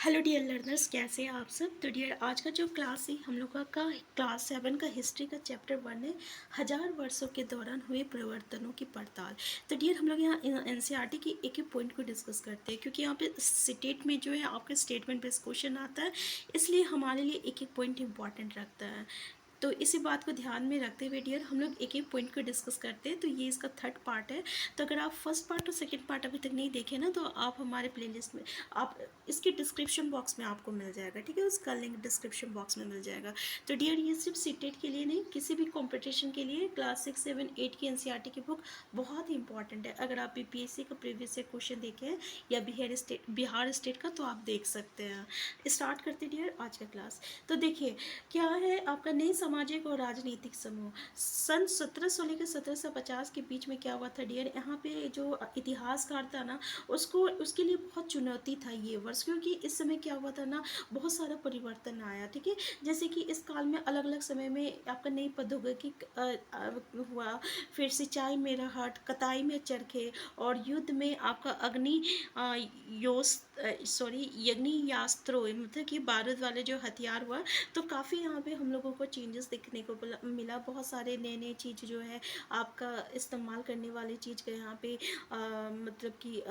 Hello dear learners, कैसे हैं आप सब। तो डियर आज का जो क्लास है हम लोगों का क्लास 7 का हिस्ट्री का चैप्टर 1 है, 1000 वर्षों के दौरान हुए परिवर्तनों की पड़ताल। तो डियर हम लोग यहाँ एनसीईआरटी की एक एक पॉइंट को डिस्कस करते हैं, क्योंकि यहाँ पे स्टेट में जो है आपका स्टेटमेंट बेस्ड क्वेश्चन आता है, इसलिए हमारे लिए एक एक पॉइंट इंपॉर्टेंट रखता है। तो इसी बात को ध्यान में रखते हुए डियर हम लोग एक एक पॉइंट को डिस्कस करते हैं। तो ये इसका थर्ड पार्ट है। तो अगर आप फर्स्ट पार्ट और सेकंड पार्ट अभी तक नहीं देखे ना, तो आप हमारे प्लेलिस्ट में आप इसके डिस्क्रिप्शन बॉक्स में आपको मिल जाएगा, ठीक है, उसका लिंक डिस्क्रिप्शन बॉक्स में मिल जाएगा। तो डियर ये सिर्फ सीटेट के लिए नहीं, किसी भी कॉम्पिटिशन के लिए क्लास 6, 7, 8 की एनसीईआरटी की बुक बहुत ही इंपॉर्टेंट है। अगर आप बीपीएससी का प्रीवियस ईयर क्वेश्चन देखे हैं या बिहार स्टेट का, तो आप देख सकते हैं। स्टार्ट करते डियर आज का क्लास। तो देखिए क्या है आपका नई सामाजिक और राजनीतिक समूह। सन 1700 लेकर 1750 के बीच में क्या हुआ था डियर, यहाँ पे जो इतिहासकार था ना, उसको उसके लिए बहुत चुनौती था ये वर्ष, क्योंकि इस समय क्या हुआ था ना, बहुत सारा परिवर्तन आया, ठीक है। जैसे कि इस काल में अलग अलग समय में आपका नई प्रौद्योगिकी हुआ, फिर सिंचाई में रहट, कताई में चरखे, और युद्ध में आपका यग्नियास्त्रों, मतलब कि बारूद वाले जो हथियार हुआ। तो काफ़ी यहाँ पे हम लोगों को चेंजेस देखने को मिला। बहुत सारे नए नए चीज़ जो है आपका इस्तेमाल करने वाली चीज़ का यहाँ पे मतलब कि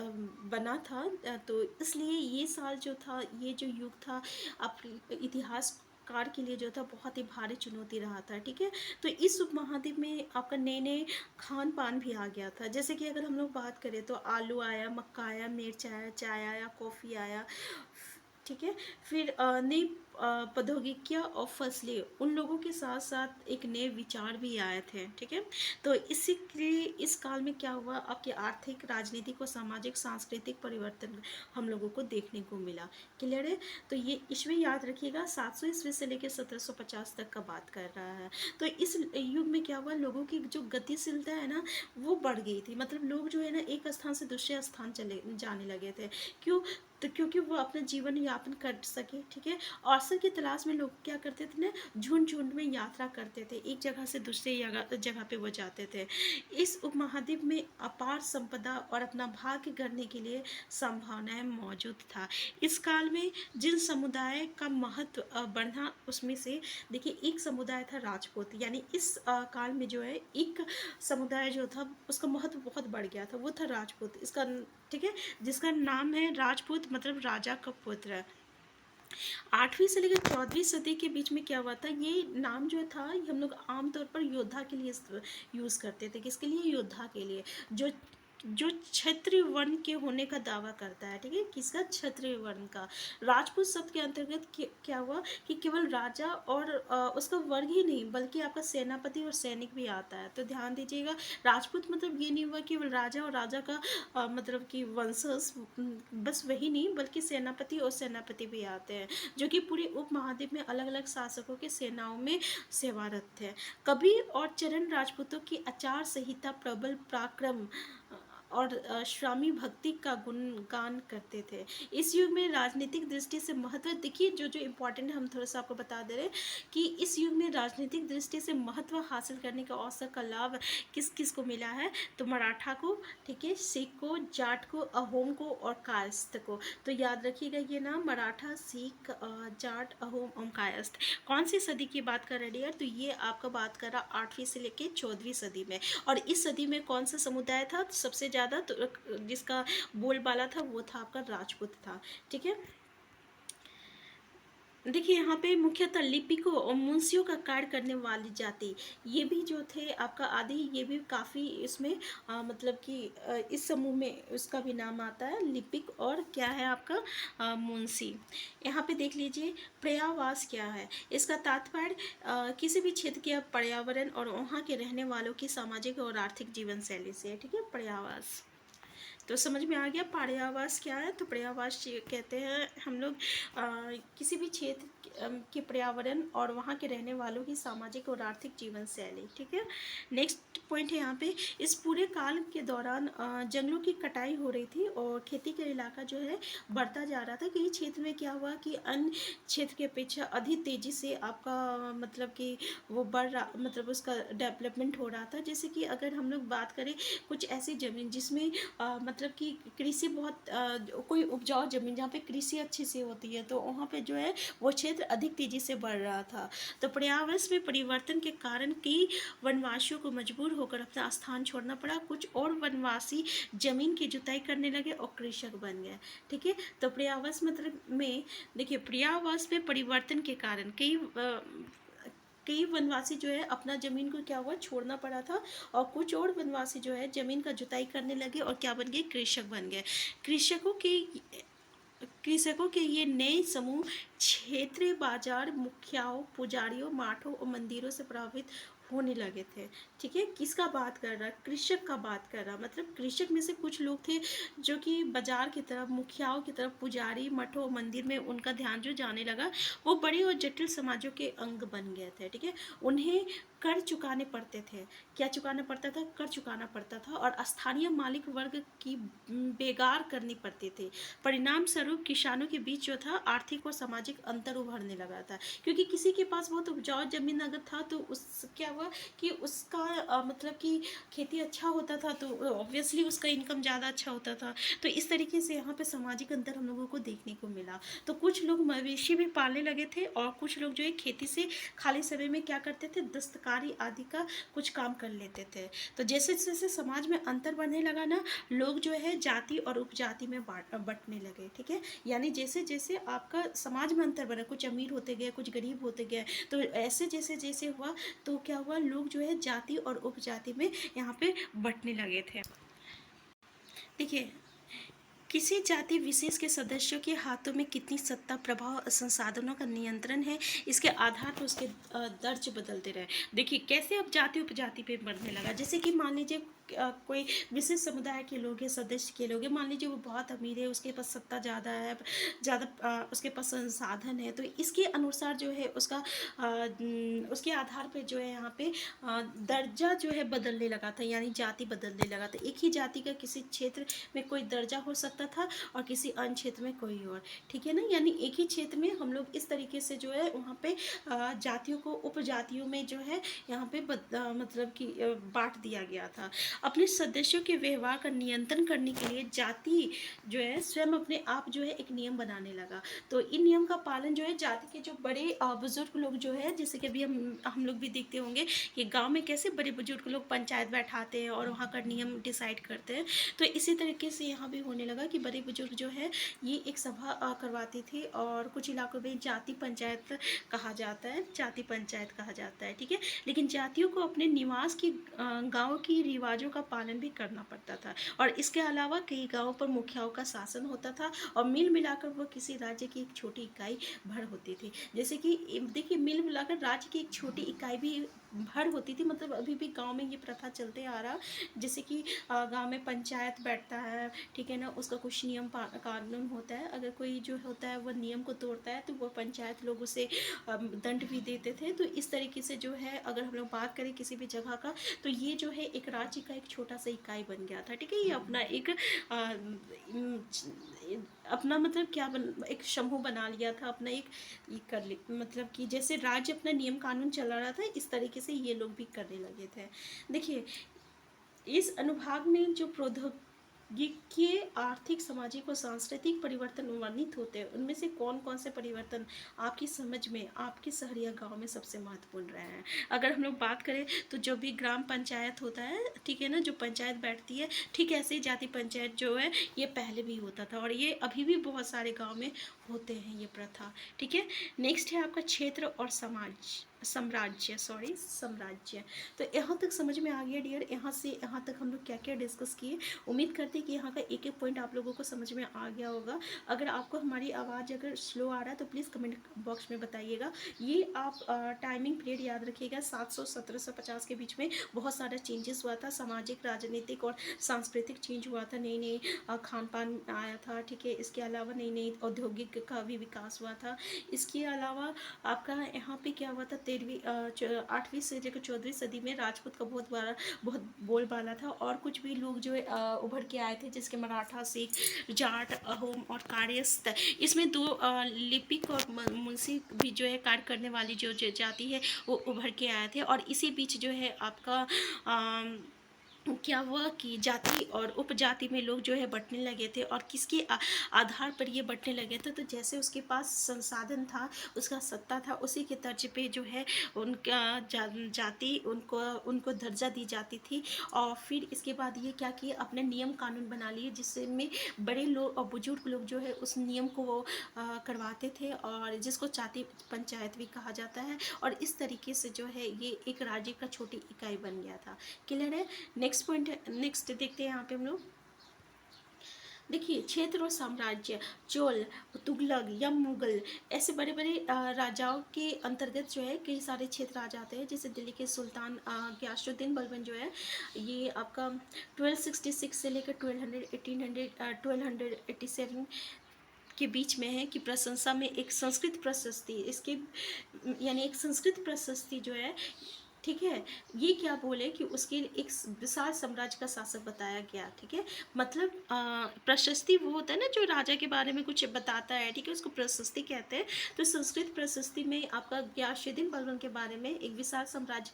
बना था। तो इसलिए ये साल जो था, ये जो युग था, आप इतिहास कार के लिए जो था बहुत ही भारी चुनौती रहा था, ठीक है। तो इस उपमहाद्वीप में आपका नए नए खान पान भी आ गया था। जैसे कि अगर हम लोग बात करें तो आलू आया, मक्का आया, मिर्च आया, चाय आया, कॉफ़ी आया, ठीक है। फिर नई प्रौद्योगिकियाँ और फसलें, उन लोगों के साथ साथ एक नए विचार भी आए थे, ठीक है। तो इसी के लिए इस काल में क्या हुआ, आपके आर्थिक, राजनीतिक और सामाजिक सांस्कृतिक परिवर्तन हम लोगों को देखने को मिला। क्लियर है। तो ये ईस्वी याद रखिएगा, 700 ईस्वी से लेकर 1750 तक का बात कर रहा है। तो इस युग में क्या हुआ, लोगों की जो गतिशीलता है ना, वो बढ़ गई थी। मतलब लोग जो है ना, एक स्थान से दूसरे स्थान चले जाने लगे थे। क्यों? तो क्योंकि वो अपना जीवन यापन कर सके, ठीक है। अवसर की तलाश में लोग क्या करते थे ना, झुंड झुंड में यात्रा करते थे, एक जगह से दूसरी जगह पे वो जाते थे। इस उपमहाद्वीप में अपार संपदा और अपना भाग्य गढ़ने के लिए संभावनाएं मौजूद था। इस काल में जिन समुदाय का महत्व बढ़ा, उसमें से देखिए एक समुदाय था राजपूत। यानी इस काल में जो है एक समुदाय जो था उसका महत्व बहुत बढ़ गया था, वो था राजपूत। इसका, ठीक है, जिसका नाम है राजपूत, मतलब राजा का पुत्र। 8वीं से लेकर 14वीं सदी के बीच में क्या हुआ था, ये नाम जो था ये हम लोग आमतौर पर योद्धा के लिए यूज़ करते थे। किसके लिए? योद्धा के लिए, जो जो क्षत्रिय वर्ण के होने का दावा करता है, ठीक है। किसका? क्षत्रिय वर्ण का। राजपूत शब्द के अंतर्गत क्या हुआ कि केवल राजा और उसका वर्ग ही नहीं, बल्कि आपका सेनापति और सैनिक भी आता है। तो ध्यान दीजिएगा, राजपूत मतलब ये नहीं हुआ केवल राजा और राजा का मतलब कि वंशज, बस वही नहीं, बल्कि सेनापति और सेनापति भी आते हैं, जो कि पूरे उपमहाद्वीप में अलग अलग शासकों के सेनाओं में सेवारत थे। कबीर और चरण राजपूतों की आचार संहिता प्रबल पराक्रम और स्वामी भक्ति का गुणगान करते थे। इस युग में राजनीतिक दृष्टि से महत्व, देखिए जो जो इम्पोर्टेंट है हम थोड़ा सा आपको बता दे रहे हैं कि इस युग में राजनीतिक दृष्टि से महत्व हासिल करने का अवसर का लाभ किस किस को मिला है, तो मराठा को, ठीक है, सिख को, जाट को, अहोम को और कायस्थ को। तो याद रखिएगा ये नाम, मराठा, सिख, जाट, अहोम और कायस्थ। कौन सी सदी की बात कर रही है, तो ये आपका बात कर रहा 8वीं से लेके 14वीं सदी में। और इस सदी में कौन सा समुदाय था सबसे ज़्यादा, तो जिसका बोलबाला था वो था आपका राजपूत था, ठीक है। देखिए यहाँ पे मुख्यतः लिपिकों और मुंशियों का कार्य करने वाली जाति, ये भी जो थे आपका आदि, ये भी काफ़ी इसमें मतलब कि इस समूह में उसका भी नाम आता है, लिपिक और क्या है आपका मुंशी। यहाँ पे देख लीजिए पर्यावास क्या है। इसका तात्पर्य किसी भी क्षेत्र के पर्यावरण और वहाँ के रहने वालों की सामाजिक और आर्थिक जीवन शैली से है, ठीक है, पर्यावास। तो समझ में आ गया पर्यावास क्या है। तो पर्यावास कहते हैं हम लोग किसी भी क्षेत्र के पर्यावरण और वहाँ के रहने वालों की सामाजिक और आर्थिक जीवन शैली, ठीक है। नेक्स्ट पॉइंट है यहाँ पे, इस पूरे काल के दौरान जंगलों की कटाई हो रही थी और खेती का इलाका जो है बढ़ता जा रहा था। कई क्षेत्र में क्या हुआ कि अन्य क्षेत्र की अपेक्षा अधिक तेज़ी से आपका मतलब कि वो बढ़ रहा, मतलब उसका डेवलपमेंट हो रहा था। जैसे कि अगर हम लोग बात करें कुछ ऐसी ज़मीन जिसमें मतलब कि कृषि बहुत कोई उपजाऊ ज़मीन जहाँ पे कृषि अच्छे से होती है, तो वहाँ पे जो है वो क्षेत्र अधिक तेज़ी से बढ़ रहा था। तो पर्यावरण में परिवर्तन के कारण कई वनवासियों को मजबूर होकर अपना स्थान छोड़ना पड़ा। कुछ और वनवासी ज़मीन की जुताई करने लगे और कृषक बन गए। ठीक है, तो पर्यावास मतलब में देखिए, पर्यावास में परिवर्तन के कारण कई वनवासी जो है अपना ज़मीन को क्या हुआ छोड़ना पड़ा था, और कुछ और वनवासी जो है ज़मीन का जुताई करने लगे और क्या बन गए, कृषक बन गए। कृषकों के कृषकों के ये नए समूह क्षेत्रीय बाजार, मुखियाओं, पुजारियों, माठों और मंदिरों से प्रभावित होने लगे थे। ठीक है, किसका बात कर रहा है, कृषक का बात कर रहा, मतलब कृषक में से कुछ लोग थे जो कि बाजार की तरफ, मुखियाओं की तरफ, पुजारी, मठों, मंदिर में उनका ध्यान जो जाने लगा, वो बड़े और जटिल समाजों के अंग बन गए थे। ठीक है, उन्हें कर चुकाने पड़ते थे। क्या चुकाना पड़ता था, कर चुकाना पड़ता था, और स्थानीय मालिक वर्ग की बेगार करनी पड़ती थी। परिणाम स्वरूप किसानों के बीच जो था आर्थिक और सामाजिक अंतर उभरने लगा था, क्योंकि किसी के पास बहुत उपजाऊ जमीन अगर था तो उस क्या हुआ कि उसका मतलब कि खेती अच्छा होता था, तो ऑब्वियसली उसका इनकम ज़्यादा अच्छा होता था। तो इस तरीके से यहाँ पे सामाजिक अंतर हम लोगों को देखने को मिला। तो कुछ लोग मवेशी भी पालने लगे थे, और कुछ लोग जो है खेती से खाली समय में क्या करते थे, दस्तकारी आदि का कुछ काम कर लेते थे। तो जैसे जैसे समाज में अंतर बढ़ने लगा ना, लोग जो है जाति और उपजाति में बंटने लगे। ठीक है, यानी जैसे जैसे आपका समाज में अंतर बना, कुछ अमीर होते गए, कुछ गरीब होते गए, तो ऐसे जैसे जैसे हुआ तो क्या हुआ, लोग जो है जाति और उपजाति में यहाँ पे बंटने लगे थे। देखिए, किसी जाति विशेष के सदस्यों के हाथों में कितनी सत्ता, प्रभाव और संसाधनों का नियंत्रण है, इसके आधार पर उसके दर्ज बदलते रहे। देखिए कैसे अब जाति उपजाति पे बढ़ने लगा। जैसे कि मान लीजिए कोई विशेष समुदाय के लोग हैं, सदस्य के लोग हैं, मान लीजिए वो बहुत अमीर है, उसके पास सत्ता ज़्यादा है, ज़्यादा उसके पास संसाधन है, तो इसके अनुसार जो है उसका उसके आधार पर जो है यहाँ पे दर्जा जो है बदलने लगा था, यानी जाति बदलने लगा था। एक ही जाति का किसी क्षेत्र में कोई दर्जा हो सकता था और किसी अन्य क्षेत्र में कोई और। ठीक है ना, यानी एक ही क्षेत्र में हम लोग इस तरीके से जो है वहाँ पे जातियों को उपजातियों में जो है यहाँ पे मतलब कि बांट दिया गया था। अपने सदस्यों के व्यवहार का नियंत्रण करने के लिए जाति जो है स्वयं अपने आप जो है एक नियम बनाने लगा। तो इन नियम का पालन जो है जाति के जो बड़े बुजुर्ग लोग जो है, जैसे कि अभी हम लोग भी देखते होंगे कि गांव में कैसे बड़े बुजुर्ग लोग पंचायत बैठाते हैं और वहाँ का नियम डिसाइड करते हैं। तो इसी तरीके से यहाँ भी होने लगा कि बड़े बुजुर्ग जो है ये एक सभा करवाती थी, और कुछ इलाकों में जाति पंचायत कहा जाता है, जाति पंचायत कहा जाता है। ठीक है, लेकिन जातियों को अपने निवास की गांव की रिवाजों का पालन भी करना पड़ता था, और इसके अलावा कई गांवों पर मुखियाओं का शासन होता था, और मिल मिलाकर वो किसी राज्य की एक छोटी इकाई भर होती थी। जैसे कि देखिए, मिल मिलाकर राज्य की एक छोटी इकाई भी भर होती थी, मतलब अभी भी गांव में ये प्रथा चलते आ रहा। जैसे कि गांव में पंचायत बैठता है, ठीक है ना, उसका कुछ नियम कानून होता है, अगर कोई जो होता है वो नियम को तोड़ता है तो वो पंचायत लोग उसे दंड भी देते थे। तो इस तरीके से जो है अगर हम लोग बात करें किसी भी जगह का, तो ये जो है एक राज्य का एक छोटा सा इकाई बन गया था। ठीक है, ये अपना एक अपना मतलब क्या एक समूह बना लिया था, अपना एक मतलब कि जैसे राज्य अपना नियम कानून चला रहा था, इस तरीके से ये लोग भी करने लगे थे। देखिए, इस अनुभाग में जो प्रौद्योगिकी, आर्थिक, सामाजिक और सांस्कृतिक परिवर्तन वर्णित होते हैं, उनमें से कौन कौन से परिवर्तन आपकी समझ में आपके शहर या गांव में सबसे महत्वपूर्ण रहे हैं। अगर हम लोग बात करें तो जो भी ग्राम पंचायत होता है, ठीक है ना, जो पंचायत बैठती है, ठीक ऐसे ही जाति पंचायत जो है ये पहले भी होता था, और ये अभी भी बहुत सारे गाँव में होते हैं ये प्रथा। ठीक है, नेक्स्ट है आपका क्षेत्र और साम्राज्य। तो यहाँ तक समझ में आ गया डियर, यहाँ से यहाँ तक हम लोग क्या क्या डिस्कस किए। उम्मीद करते हैं कि यहाँ का एक एक पॉइंट आप लोगों को समझ में आ गया होगा। अगर आपको हमारी आवाज़ अगर स्लो आ रहा है तो प्लीज़ कमेंट बॉक्स में बताइएगा। ये आप टाइमिंग पीरियड याद रखिएगा, 700-1750 के बीच में बहुत सारा चेंजेस हुआ था, सामाजिक, राजनीतिक और सांस्कृतिक चेंज हुआ था, नई नई खान पान आया था। ठीक है, इसके अलावा नई नई औद्योगिक का भी विकास हुआ था। इसके अलावा आपका यहाँ पे क्या हुआ था, 8वीं से लेकर 14वीं सदी में राजपूत का बहुत बोलबाला था, और कुछ भी लोग जो है उभर के आए थे, जिसके मराठा, सिख, जाट, अहोम और कार्यस्थ, इसमें दो लिपिक और मुंशी भी जो है कार्य करने वाली जो जाति है वो उभर के आए थे। और इसी बीच जो है आपका क्या हुआ कि जाति और उपजाति में लोग जो है बँटने लगे थे, और किसके आधार पर ये बँटने लगे थे, तो जैसे उसके पास संसाधन था, उसका सत्ता था, उसी के तर्ज पे जो है उनका जाति उनको उनको दर्जा दी जाती थी। और फिर इसके बाद ये क्या किए, अपने नियम कानून बना लिए, जिसमें बड़े लोग और बुजुर्ग लोग जो है उस नियम को वो करवाते थे, और जिसको जाति पंचायत भी कहा जाता है। और इस तरीके से जो है ये एक राज्य का छोटी इकाई बन गया था। क्लियर है? नेक्स्ट पॉइंट है, नेक्स्ट देखते हैं यहाँ पे हम लोग। देखिए, क्षेत्र और साम्राज्य, चोल, तुगलक या मुगल, ऐसे बड़े बड़े राजाओं के अंतर्गत जो है कई सारे क्षेत्र आ जाते हैं। जैसे दिल्ली के सुल्तान गियासुद्दीन बलबन जो है, ये आपका 1266 से लेकर 1287 के बीच में है, कि प्रशंसा में एक संस्कृत प्रशस्ति, इसके यानी एक संस्कृत प्रशस्ति जो है, ठीक है, ये क्या बोले कि उसके एक विशाल साम्राज्य का शासक बताया गया। ठीक है, मतलब प्रशस्ति वो होता है ना जो राजा के बारे में कुछ बताता है, ठीक है, उसको प्रशस्ति कहते हैं। तो संस्कृत प्रशस्ति में आपका गियासुद्दीन बलबन के बारे में एक विशाल साम्राज्य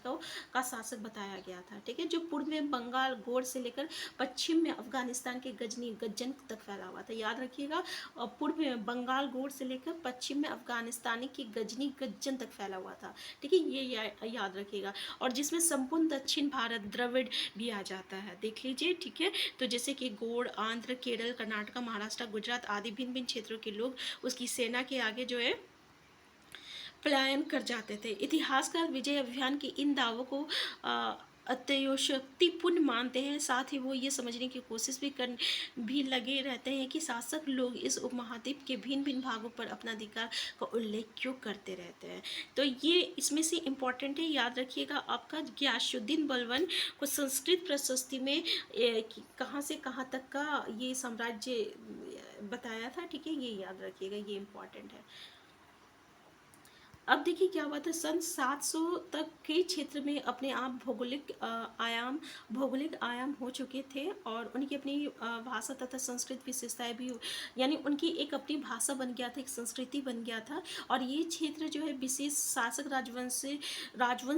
का शासक बताया गया था। ठीक है, जो पूर्व में बंगाल गोड़ से लेकर पश्चिम में अफगानिस्तान के गजनी गज्जन तक फैला हुआ था। याद रखिएगा, पूर्व में बंगाल गोड़ से लेकर पश्चिम में अफगानिस्तानी की गजनी गज्जन तक फैला हुआ था। ठीक है, ये याद रखिएगा। और जिसमें संपूर्ण दक्षिण भारत द्रविड़ भी आ जाता है, देख लीजिए। ठीक है, तो जैसे कि गोड़, आंध्र, केरल, कर्नाटक, महाराष्ट्र, गुजरात आदि भिन्न भिन्न क्षेत्रों के लोग उसकी सेना के आगे जो है पलायन कर जाते थे। इतिहासकार विजय अभियान के इन दावों को अत्योशक्तिपूर्ण मानते हैं। साथ ही वो ये समझने की कोशिश भी लगे रहते हैं कि शासक लोग इस उपमहाद्वीप के भिन्न भिन्न भागों पर अपना अधिकार का उल्लेख क्यों करते रहते हैं। तो ये इसमें से इम्पॉर्टेंट है, याद रखिएगा। आपका गियासुद्दीन बलबन को संस्कृत प्रशस्ति में कहाँ से कहाँ तक का ये साम्राज्य बताया था। ठीक है, ये याद रखिएगा, ये इम्पॉर्टेंट है। अब देखिए क्या हुआ था, सन 700 तक के क्षेत्र में अपने आप भौगोलिक आयाम हो चुके थे, और उनकी अपनी भाषा तथा संस्कृत विशेषताएं भी, यानी उनकी एक अपनी भाषा बन गया था, एक संस्कृति बन गया था। और ये क्षेत्र जो है विशेष शासक राजवंश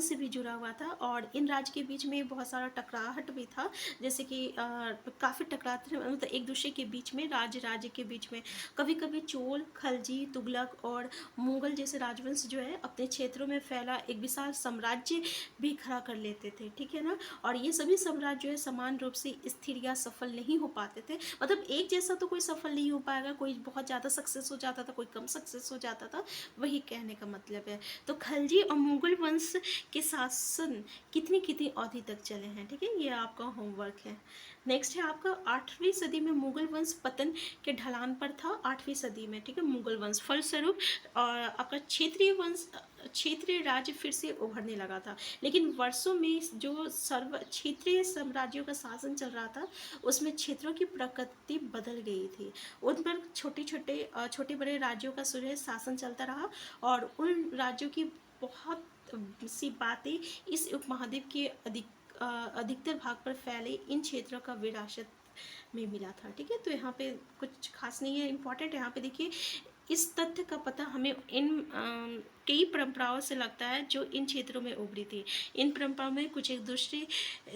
से भी जुड़ा हुआ था, और इन राज्य के बीच में बहुत सारा टकराहट भी था। जैसे कि काफ़ी टकराते थे, मतलब एक दूसरे के बीच में, राज्य के बीच में। कभी कभी चोल, खलजी, तुगलक और मुगल जैसे राजवंश जो है अपने क्षेत्रों में फैला एक विशाल साम्राज्य भी खड़ा कर लेते थे। ठीक है ना, और ये सभी साम्राज्य जो है समान रूप से स्थिर या सफल नहीं हो पाते थे। मतलब एक जैसा तो कोई सफल नहीं हो पाएगा, कोई बहुत ज़्यादा सक्सेस हो जाता था, कोई कम सक्सेस हो जाता था, वही कहने का मतलब है। तो खलजी और मुगल वंश के शासन कितनी कितनी अवधि तक चले हैं। ठीक है, ये आपका होमवर्क है। नेक्स्ट है आपका 8वीं सदी में मुगल वंश पतन के ढलान पर था। 8वीं सदी में, ठीक है, मुगल वंश फलस्वरूप आपका क्षेत्रीय राज्य फिर से उभरने लगा था। लेकिन वर्षों में जो क्षेत्रीय साम्राज्यों का शासन चल रहा था, उसमें क्षेत्रों की प्रकृति बदल गई थी। उन पर छोटे बड़े राज्यों का जो है शासन चलता रहा, और उन राज्यों की बहुत सी बातें इस उपमहाद्वीप के अधिकतर भाग पर फैले इन क्षेत्रों का विरासत में मिला था। ठीक है, तो यहाँ पे कुछ खास नहीं है, इम्पॉर्टेंट है। यहाँ पे देखिए, इस तथ्य का पता हमें इन कई परंपराओं से लगता है जो इन क्षेत्रों में उभरी थी। इन परंपराओं में कुछ एक दूसरे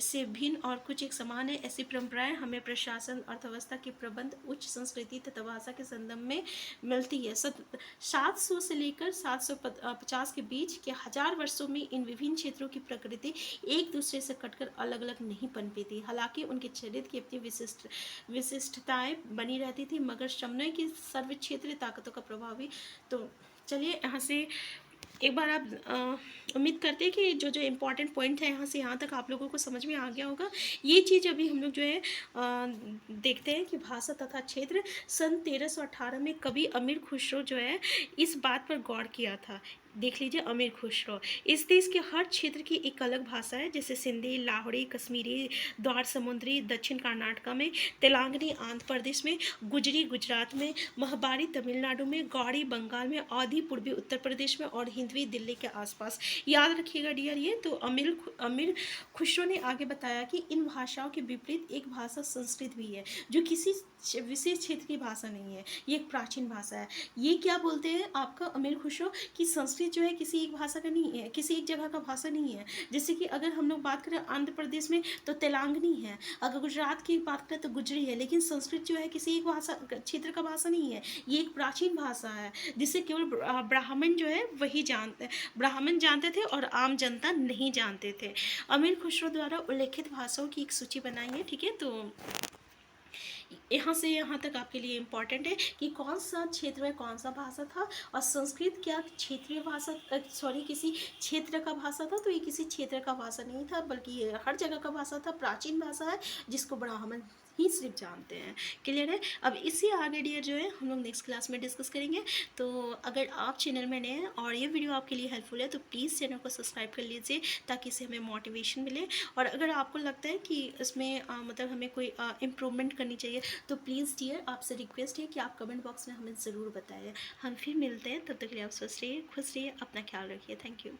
से भिन्न और कुछ एक समान है। ऐसी परंपराएं हमें प्रशासन, अर्थव्यवस्था के प्रबंध, उच्च संस्कृति तथा भाषा के संदर्भ में मिलती है। 700 से लेकर 750 के बीच के 1000 वर्षों में इन विभिन्न क्षेत्रों की प्रकृति एक दूसरे से कटकर अलग अलग नहीं पनपी थी। हालांकि उनके चरित्र की अपनी विशिष्टताएं बनी रहती थी, मगर समय की सर्व क्षेत्रीय ताकतों का प्रभाव भी। तो चलिए यहाँ से एक बार आप उम्मीद करते हैं कि जो इम्पोर्टेंट पॉइंट है यहाँ से यहाँ तक आप लोगों को समझ में आ गया होगा। ये चीज़ अभी हम लोग जो है देखते हैं कि भाषा तथा क्षेत्र। सन 1318 में कवि अमीर खुसरो जो है इस बात पर गौर किया था। देख लीजिए, अमीर खुसरो। इस देश के हर क्षेत्र की एक अलग भाषा है, जैसे सिंधी, लाहौरी, कश्मीरी, द्वार समुद्री दक्षिण कर्नाटका में, तेलंगानी आंध्र प्रदेश में, गुजरी गुजरात में, महाबारी तमिलनाडु में, गौड़ी बंगाल में, आदि पूर्वी उत्तर प्रदेश में, और हिंदवी दिल्ली के आसपास। याद रखिएगा डियर ये। तो अमीर खुसरो ने आगे बताया कि इन भाषाओं के विपरीत एक भाषा संस्कृत भी है, जो किसी विशेष क्षेत्र की भाषा नहीं है, ये एक प्राचीन भाषा है। ये क्या बोलते हैं आपका अमीर खुसरो कि संस्कृत जो है किसी एक भाषा का नहीं है, किसी एक जगह का भाषा नहीं है। जैसे कि अगर हम लोग बात करें आंध्र प्रदेश में तो तेलंगानी है, अगर गुजरात की बात करें तो गुजरी है, लेकिन संस्कृत जो है किसी एक भाषा क्षेत्र का भाषा नहीं है, ये एक प्राचीन भाषा है जिसे केवल ब्राह्मण जो है वही जानते, ब्राह्मण जानते थे और आम जनता नहीं जानते थे। अमीर खुसरो द्वारा उल्लेखित भाषाओं की एक सूची बनाई है, ठीक है। तो यहाँ से यहाँ तक आपके लिए इम्पॉर्टेंट है कि कौन सा क्षेत्र में कौन सा भाषा था, और संस्कृत क्या क्षेत्रीय भाषा, सॉरी किसी क्षेत्र का भाषा था, तो ये किसी क्षेत्र का भाषा नहीं था बल्कि ये हर जगह का भाषा था, प्राचीन भाषा है जिसको ब्राह्मण ही सिर्फ जानते हैं। क्लियर है। अब इससे आगे डियर जो है हम लोग नेक्स्ट क्लास में डिस्कस करेंगे। तो अगर आप चैनल में नए हैं और ये वीडियो आपके लिए हेल्पफुल है तो प्लीज़ चैनल को सब्सक्राइब कर लीजिए ताकि इससे हमें मोटिवेशन मिले। और अगर आपको लगता है कि इसमें मतलब हमें कोई इम्प्रूवमेंट करनी चाहिए तो प्लीज़ डियर आपसे रिक्वेस्ट है कि आप कमेंट बॉक्स में हमें ज़रूर बताएं। हम फिर मिलते हैं, तब तक के लिए आप स्वस्थ रहिए, खुश रहिए, अपना ख्याल रखिए। Thank you.